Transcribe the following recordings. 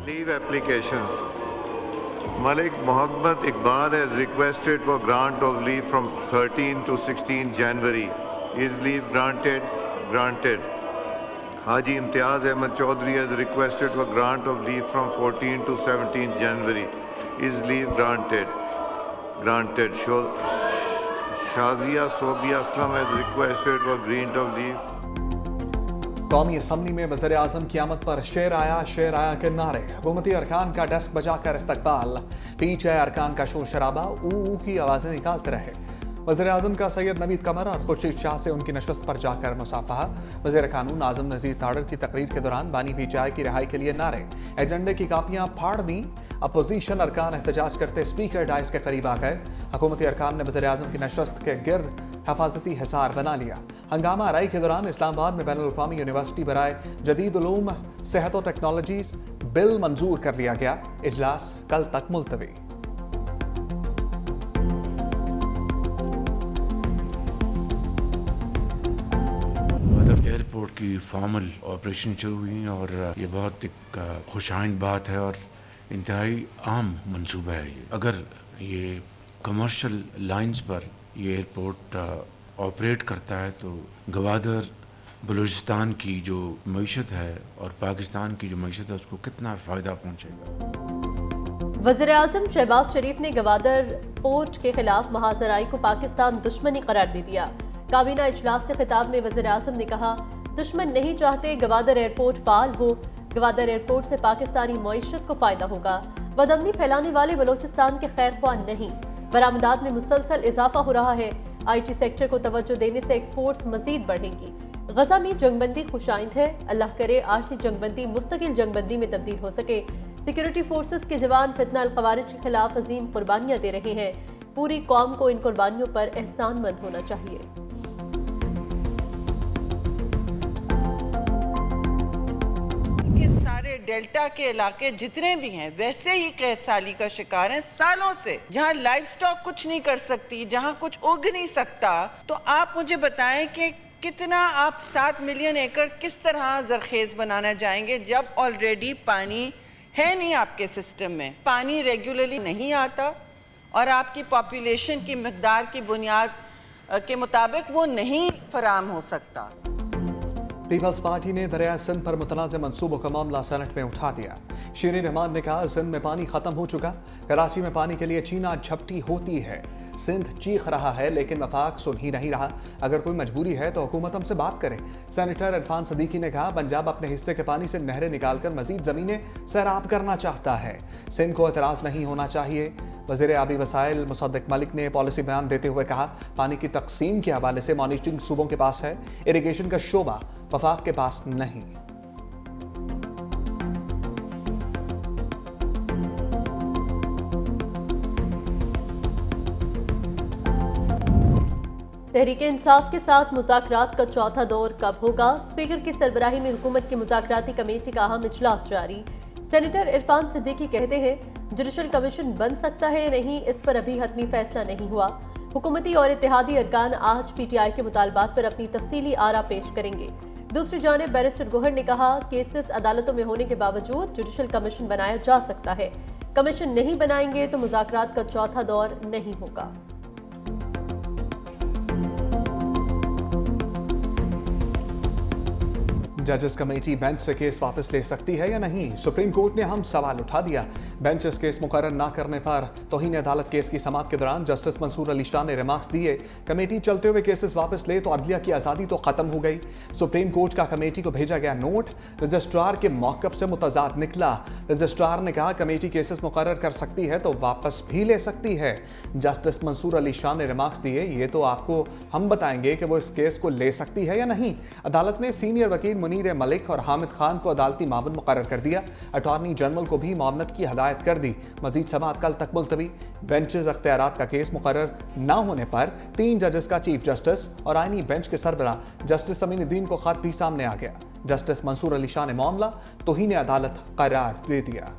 Leave applications. Malik Mohammed Iqbal has requested for grant of leave from 13 to 16 January. Is leave granted? Granted. Haji Imtiaz Ahmed Chaudhry has requested for grant of leave from 14 to 17 January. Is leave granted? Granted. Shazia Sobia Aslam has requested for grant of leave. कौमी assembly में वज़ीर-ए-आज़म की आमद पर शेर आया के नारे, हुकूमती अरकान का डेस्क बजाकर इस्तकबाल, पीछे अरकान का शोर शराबा, ऊ की आवाज़ें निकालते रहे। वज़ीर-ए-आज़म का सैयद नवीद कमर और खुर्शीद शाह से उनकी नशस्त पर जाकर मुसाफहा। वज़ीर कानून आज़म नज़ीर ताड़र की तकरीर के दौरान बानी पीटीआई की रिहाई के लिए नारे, एजेंडे की कापियाँ फाड़ दी। अपोजिशन अरकान एहतजाज करते स्पीकर डाइस के करीब आ गए। हुकूमती अरकान ने वज़ीर-ए-आज़म की नशस्त के गिर्द हिफाजती हिसार बना लिया। हंगामा आराई के दौरान इस्लामाबाद में बैनुल अक़वामी यूनिवर्सिटी बराए जदीद उलूम सेहत और टेक्नोलॉजीज बिल मंजूर कर लिया गया। इजलास कल तक मुलतवी। एयरपोर्ट की फॉर्मल ऑपरेशन शुरू हुई और ये बहुत एक खुशाइंद बात है और इंतहाई आम मंसूबा है। अगर ये कमर्शियल लाइंस पर ये एयरपोर्ट ऑपरेट करता है तो गवादर बलूचिस्तान की जो मईशत है और पाकिस्तान की जो मईशत है उसको कितना फ़ायदा पहुँचेगा। वज़ीर-ए-आज़म शहबाज शरीफ ने गवादर पोर्ट के खिलाफ महाजराई को पाकिस्तान दुश्मनी करार दे दिया। काबीना इजलास से खिताब में वज़ीर-ए-आज़म ने कहा, दुश्मन नहीं चाहते गवादर एयरपोर्ट फाल हो। गवादर एयरपोर्ट से पाकिस्तानी मईशत को फायदा होगा। बदअमनी फैलाने वाले बलूचिस्तान के खैरख्वाह नहीं। बरामदात में मुसलसल इजाफा हो रहा है। IT सेक्टर को तवज्जो देने से एक्सपोर्ट्स मजीद बढ़ेंगी। गजा में जंगबंदी खुशाइंद है। अल्लाह करे आरसी जंगबंदी मुस्तकिल जंगबंदी में तब्दील हो सके। सिक्योरिटी फोर्सेस के जवान फितना अल खवारिज के खिलाफ अजीम कुर्बानियां दे रहे हैं। पूरी कौम को इन कुर्बानियों पर एहसानमंद होना चाहिए। डेल्टा के इलाके जितने भी हैं वैसे ही कैद साली का शिकार हैं सालों से। जहां लाइफ स्टॉक कुछ नहीं कर सकती, जहां कुछ उग नहीं सकता, तो आप मुझे बताएं कि कितना आप 7 मिलियन एकड़ किस तरह जरखेज बनाना चाहेंगे जब ऑलरेडी पानी है नहीं आपके सिस्टम में। पानी रेगुलरली नहीं आता और आपकी पॉपुलेशन की मिकदार की बुनियाद के मुताबिक वो नहीं फराम हो सकता। पीपल्स पार्टी ने दरिया सिंध पर मुतनाज़ मंसूबों का मामला सेनेट में उठा दिया। शीरीन रहमान ने कहा, सिंध में पानी खत्म हो चुका, कराची में पानी के लिए चीना झपटी होती है। सिंध चीख रहा है लेकिन वफाक सुन ही नहीं रहा। अगर कोई मजबूरी है तो हुकूमत हमसे बात करे। सेनेटर इरफान सदीकी ने कहा, पंजाब अपने हिस्से के पानी से नहरें निकालकर मजीद ज़मीनें सैराब करना चाहता है। सिंध को एतराज़ नहीं होना चाहिए। वज़ीर आबी वसाइल मुसद्दिक मलिक ने पॉलिसी बयान देते हुए कहा, पानी की तकसीम के हवाले से मॉनिटरिंग सूबों के पास है, इरिगेशन का शोबा वफाक के पास नहीं। तहरीके इंसाफ के साथ मुज़ाकरात का चौथा दौर कब होगा? स्पीकर की सरबराही में हुकूमत की मुज़ाकराती कमेटी का अहम इजलास जारी। सेनेटर इरफान सिद्दीकी कहते हैं, जुडिशल कमीशन बन सकता है या नहीं, इस पर अभी हतमी फैसला नहीं हुआ। हुकूमती और इत्तेहादी अरकान आज PTI के मुतालबात पर अपनी तफसीली आरा पेश करेंगे। दूसरी जानिब बैरिस्टर गोहर ने कहा, केसेस अदालतों में होने के बावजूद जुडिशल कमीशन बनाया जा सकता है। कमीशन नहीं बनाएंगे तो मुज़ाकरात का चौथा दौर नहीं होगा। जजेस कमेटी बेंच से केस वापस ले सकती है या नहीं, सुप्रीम कोर्ट ने अहम सवाल उठा दिया। बेंच इस केस मुकर्रर ना करने पर तौहीन अदालत केस की समाअत के दौरान जस्टिस मंसूर अली शाह ने रिमार्क्स दिए, कमेटी चलते हुए केसेस वापस ले तो अदलिया की आज़ादी तो खत्म हो गई। सुप्रीम कोर्ट का कमेटी को भेजा गया नोट रजिस्ट्रार के मौक़िफ़ से मुतज़ाद निकला। रजिस्ट्रार ने कहा, कमेटी केसेस मुकर्रर कर सकती है तो वापस भी ले सकती है। जस्टिस मंसूर अली शाह ने रिमार्क्स दिए, ये तो आपको हम बताएंगे कि वो इस केस को ले सकती है या नहीं। अदालत ने सीनियर वकील मुनीर मलिक और हामिद खान को अदालती मावन मुकर्रर कर दिया। अटॉर्नी जनरल को भी मामलत की हदायत कर दी। मजीद समाअत कल तक मुलतवी। बेंचेस अख्तियारात का केस मुकर्रर न होने पर 3 जजेस का चीफ जस्टिस और आईनी बेंच के सरबराह जस्टिस अमीनुद्दीन को खत भी सामने आ गया। जस्टिस मंसूर अली शाह ने मामला तौहीन अदालत करार दे दिया।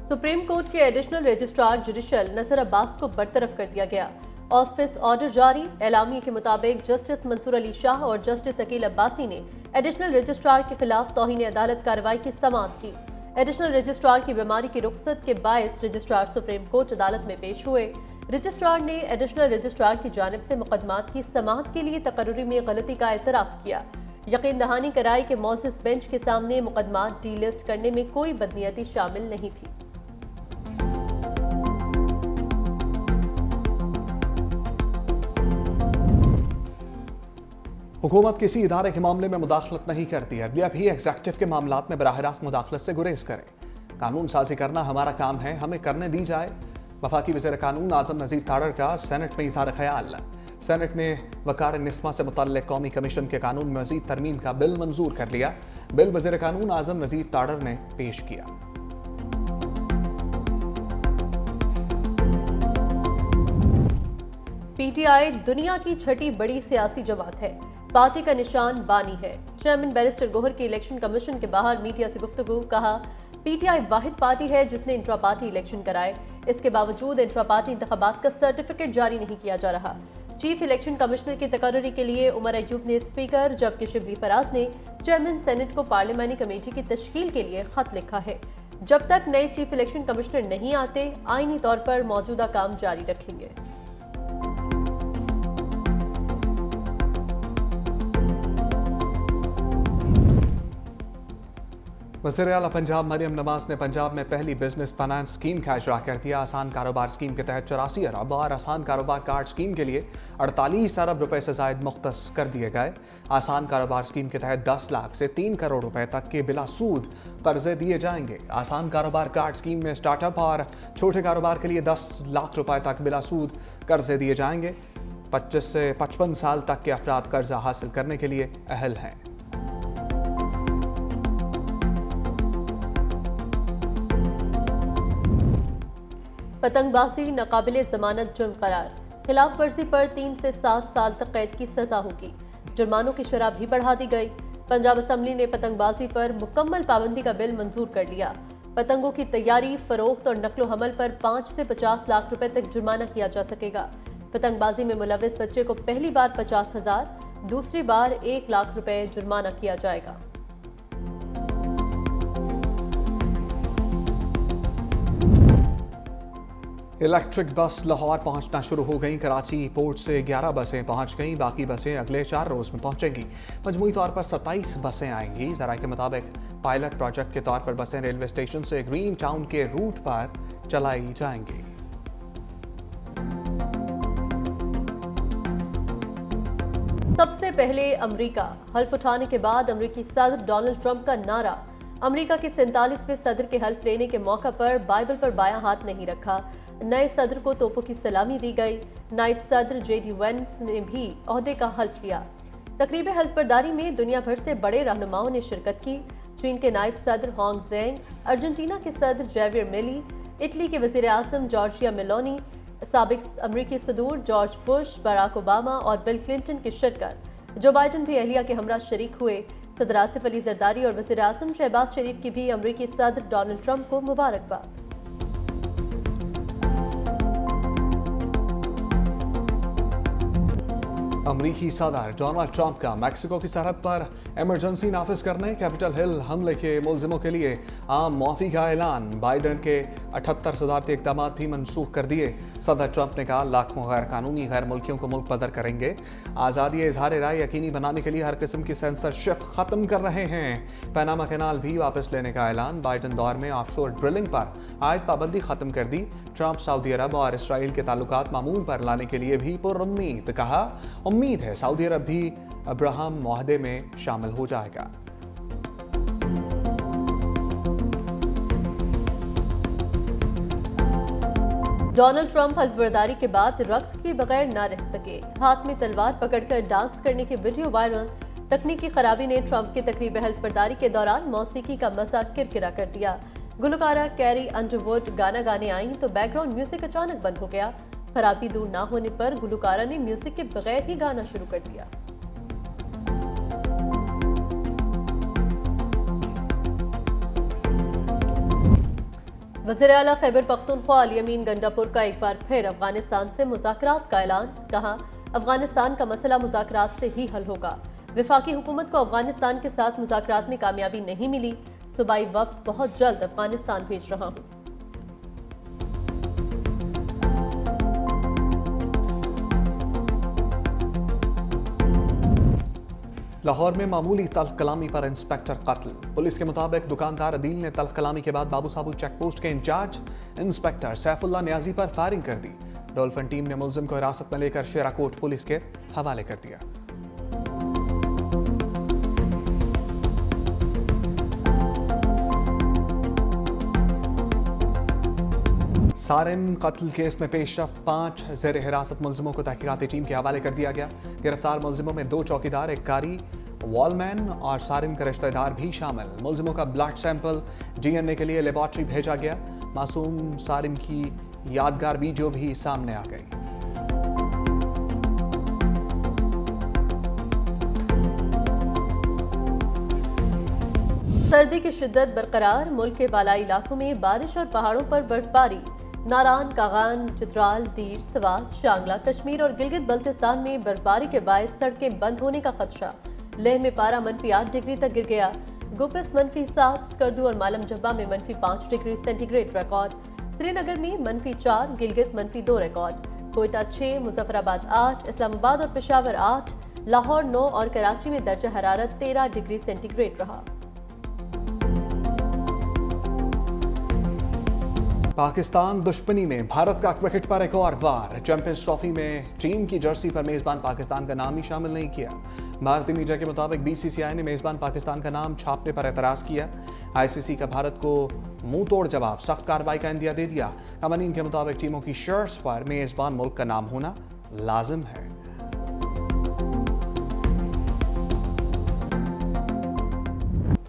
सुप्रीम कोर्ट के एडिशनल रजिस्ट्रार जुडिशल नजर अब्बास को बरतरफ कर दिया गया। ऑफिस ऑर्डर जारी। एलामिया के मुताबिक जस्टिस मंसूर अली शाह और जस्टिस अकील अब्बासी ने एडिशनल रजिस्ट्रार के खिलाफ तौहीन अदालत कार्रवाई की समाअत की। एडिशनल रजिस्ट्रार की बीमारी की रुखसत के बायस रजिस्ट्रार सुप्रीम कोर्ट अदालत में पेश हुए। रजिस्ट्रार ने एडिशनल रजिस्ट्रार की जानिब से मुकदमात की समाअत के लिए तकर्रुरी में गलती का एतराफ़ किया। यकीन दहानी कराई कि मौजिज़ बेंच के सामने मुकदमात डीलिस्ट करने में कोई बदनीयती शामिल नहीं थी। हुकूमत किसी इदारे के मामले में मुदाखलत नहीं करती। अदलिया भी एग्जेक्टिव के मामलात में बराह रास्त मुदाखलत से गुरेज करे। कानून साजी करना हमारा काम है, हमें करने दी जाए। वफाकी वज़ीर कानून आज़म नज़ीर तारड़ का सेनेट में इज़हार ख्याल। सेनेट ने वकार निस्मा से मुतल्लिक़ कौमी कमीशन के कानून में मज़ीद तरमीम का बिल मंजूर कर लिया। बिल वज़ीर कानून आज़म नज़ीर तारड़ ने पेश किया। पीटीआई दुनिया की छठी बड़ी सियासी जमात है। पार्टी का निशान बानी है। चेयरमैन बैरिस्टर गोहर के इलेक्शन कमीशन के बाहर मीडिया से गुफ्तगू। कहा, पीटीआई वाहिद पार्टी है जिसने इंट्रा पार्टी इलेक्शन कराए। इसके बावजूद इंट्रा पार्टी इंतखाबात का सर्टिफिकेट जारी नहीं किया जा रहा। चीफ इलेक्शन कमिश्नर की तकर्री के लिए उमर अयूब ने स्पीकर जबकि शिबली फराज ने चेयरमैन सेनेट को पार्लियामानी कमेटी की तश्कील के लिए खत लिखा है। जब तक नए चीफ इलेक्शन कमिश्नर नहीं आते, आईनी तौर पर मौजूदा काम जारी रखेंगे। वज़ीर आला पंजाब मरियम नवाज ने पंजाब में पहली बिजनेस फाइनेंस स्कीम का इजरा कर दिया। आसान कारोबार स्कीम के तहत 84 अरब और आसान कारोबार कार्ड स्कीम के लिए 48 अरब रुपए से ज़ायद मुख्तस कर दिए गए। आसान कारोबार स्कीम के तहत 10 लाख से 3 करोड़ रुपए तक के बिला सूद कर्जे दिए जाएंगे। आसान कारोबार कार्ड स्कीम में स्टार्टअप और छोटे कारोबार के लिए 10 लाख रुपए तक बिला सूद कर्जे दिए जाएंगे। 25 से 55 साल तक के अफराद कर्जा हासिल करने के लिए अहल हैं। पतंगबाजी नाकाबिले जमानत जुर्म करार। खिलाफ वर्जी पर 3 से 7 साल तक कैद की सजा होगी। जुर्मानों की शरह भी बढ़ा दी गई। पंजाब असम्बली ने पतंगबाजी पर मुकम्मल पाबंदी का बिल मंजूर कर लिया। पतंगों की तैयारी, फरोख्त और नकलो हमल पर 5 से 50 लाख रुपए तक जुर्माना किया जा सकेगा। पतंगबाजी में मुलविस बच्चे को पहली बार 50,000, दूसरी बार 1 लाख रुपए जुर्माना किया जाएगा। इलेक्ट्रिक बस लाहौर पहुंचना शुरू हो गई। कराची पोर्ट से 11 बसें पहुंच गईं। बाकी बसें अगले 4 रोज़ में पहुंचेंगी। मजमूई तौर पर 27 बसें आएंगी। ज़राए के मुताबिक पायलट प्रोजेक्ट के तौर पर बसें रेलवे स्टेशन से ग्रीन टाउन के रूट पर चलाई जाएंगी। सबसे पहले अमेरिका। हल्फ उठाने के बाद अमेरिकी सदर डोनाल्ड ट्रंप का नारा। अमेरिका के 47वें सदर के हल्फ लेने के मौका पर बाइबल पर बायां हाथ नहीं रखा। नए सदर को तोपों की सलामी दी गई। नायब सदर जेडी वेंस ने भी ओहदे का हल्फ लिया। तकरीब हल्फ बर्दारी में दुनिया भर से बड़े रहनुमाओं ने शिरकत की। चीन के नायब सदर होंग जेंग, अर्जेंटीना के सदर जेवियर मिली, इटली के वजीर आजम जॉर्जिया मेलोनी, साबिक अमरीकी सदूर जॉर्ज बुश, बराक ओबामा और बिल क्लिंटन की शिरकत। जो बाइडन भी अहलिया के हमरा शरीक हुए। सदर आसिफ अली जरदारी और वजीर आजम शहबाज शरीफ की भी अमरीकी सदर डोनाल्ड ट्रंप को मुबारकबाद। अमरीकी सदर डोनाल्ड ट्रंप का मैक्सिको की सरहद पर इमरजेंसी नाफिज करने, कैपिटल हिल हमले के मुलजिमों के लिए आम मुआफ़ी का ऐलान। बाइडन के 78 सदारती इक़दाम भी मनसूख कर दिए। सदर ट्रंप ने कहा, लाखों गैर कानूनी गैर मुल्कियों को मुल्क बदर करेंगे। आज़ादी इजहार राय यकीनी बनाने के लिए हर किस्म की सेंसरशिप ख़त्म कर रहे हैं। पैनामा कैनाल भी वापस लेने का ऐलान। बाइडन दौर में ऑफशोर ड्रिलिंग पर आयद पाबंदी ख़त्म कर दी। ट्रंप सऊदी अरब और इसराइल के ताल्लुकात मामूल पर लाने के लिए भी पुरुम्मीद। कहा, उम्मीद है सऊदी अरब भी अब्राहम मुआहदे में शामिल हो जाएगा। डोनाल्ड ट्रंप हल्फबर्दारी के बाद रक्स के बगैर ना रह सके। हाथ में तलवार पकड़कर डांस करने की वीडियो वायरल। तकनीकी खराबी ने ट्रंप की तकरीब हल्फबर्दारी के दौरान मौसीकी का मजा किरकिरा कर दिया। गुलकारा कैरी अंडरवुड गाना गाने आई तो बैकग्राउंड म्यूजिक अचानक बंद हो गया। खराबी दूर ना होने पर गुलकारा ने म्यूजिक के बगैर ही गाना शुरू कर दिया। वज़ीर आला खैबर पख्तूनख्वा अल यमीन गंडापुर का एक बार फिर अफगानिस्तान से मुज़ाकरात का ऐलान। कहा, अफगानिस्तान का मसला मुज़ाकरात से ही हल होगा। वफाकी हुकूमत को अफगानिस्तान के साथ मुज़ाकरात में कामयाबी नहीं मिली। सूबाई वफ्द बहुत जल्द अफगानिस्तान भेज रहा हूँ। लाहौर में मामूली तल्ख कलामी पर इंस्पेक्टर कत्ल। पुलिस के मुताबिक दुकानदार अदील ने तल्ख कलामी के बाद बाबू साबू चेक पोस्ट के इंचार्ज इंस्पेक्टर सैफुल्लाह न्याजी पर फायरिंग कर दी। डॉल्फिन टीम ने मुलजिम को हिरासत में लेकर शेराकोट पुलिस के हवाले कर दिया। सारिम कत्ल केस में पेशरफ्त 5 ज़ेर हिरासत मुलजिमों को तहकीकाती टीम के हवाले कर दिया गया। गिरफ्तार मुलजिमों में 2 चौकीदार, एक कारी, वॉलमैन और सारिम के रिश्तेदार भी शामिल। मुलजिमों का ब्लड सैंपल DNA के लिए लेबॉर्ट्री भेजा गया। मासूम सारिम की यादगार वीडियो भी सामने आ गई। सर्दी की शिद्दत बरकरार। मुल्क के बालाई इलाकों में बारिश और पहाड़ों पर बर्फबारी। नारान, कागान, चित्राल, दीर, सवात, शांगला, कश्मीर और गिलगित बल्तिस्तान में बर्फबारी के बायस सड़कें बंद होने का खदशा। लेह में पारा -8 डिग्री तक गिर गया। गुपिस -7, स्कर्दू और मालम जब्बा में -5 डिग्री सेंटीग्रेड रिकॉर्ड। श्रीनगर में -4, गिलगित -2 रिकॉर्ड। कोयटा 6, मुजफ्फराबाद 8, इस्लामाबाद और पेशावर 8, लाहौर 9 और कराची में दर्जा हरारत 13 डिग्री सेंटीग्रेड रहा। पाकिस्तान दुश्मनी में भारत का क्रिकेट पर एक और वार। चैंपियंस ट्रॉफी में टीम की जर्सी पर मेजबान पाकिस्तान का नाम ही शामिल नहीं किया। भारतीय मीडिया के मुताबिक BCCI ने मेजबान पाकिस्तान का नाम छापने पर एतराज किया। ICC का भारत को मुंह तोड़ जवाब, सख्त कार्रवाई का इंदिया दे दिया। कवानीन के मुताबिक टीमों की शर्ट्स पर मेजबान मुल्क का नाम होना लाजिम है।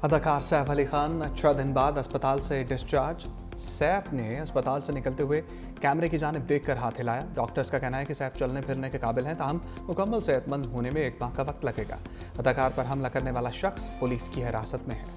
अदाकार सैफ अली खान 6 दिन बाद अस्पताल से डिस्चार्ज। सैफ ने अस्पताल से निकलते हुए कैमरे की जानिब देखकर हाथ हिलाया। डॉक्टर्स का कहना है कि सैफ चलने फिरने के काबिल हैं, ताहम मुकम्मल सेहतमंद होने में 1 माह का वक्त लगेगा। अदाकार पर हमला करने वाला शख्स पुलिस की हिरासत में है।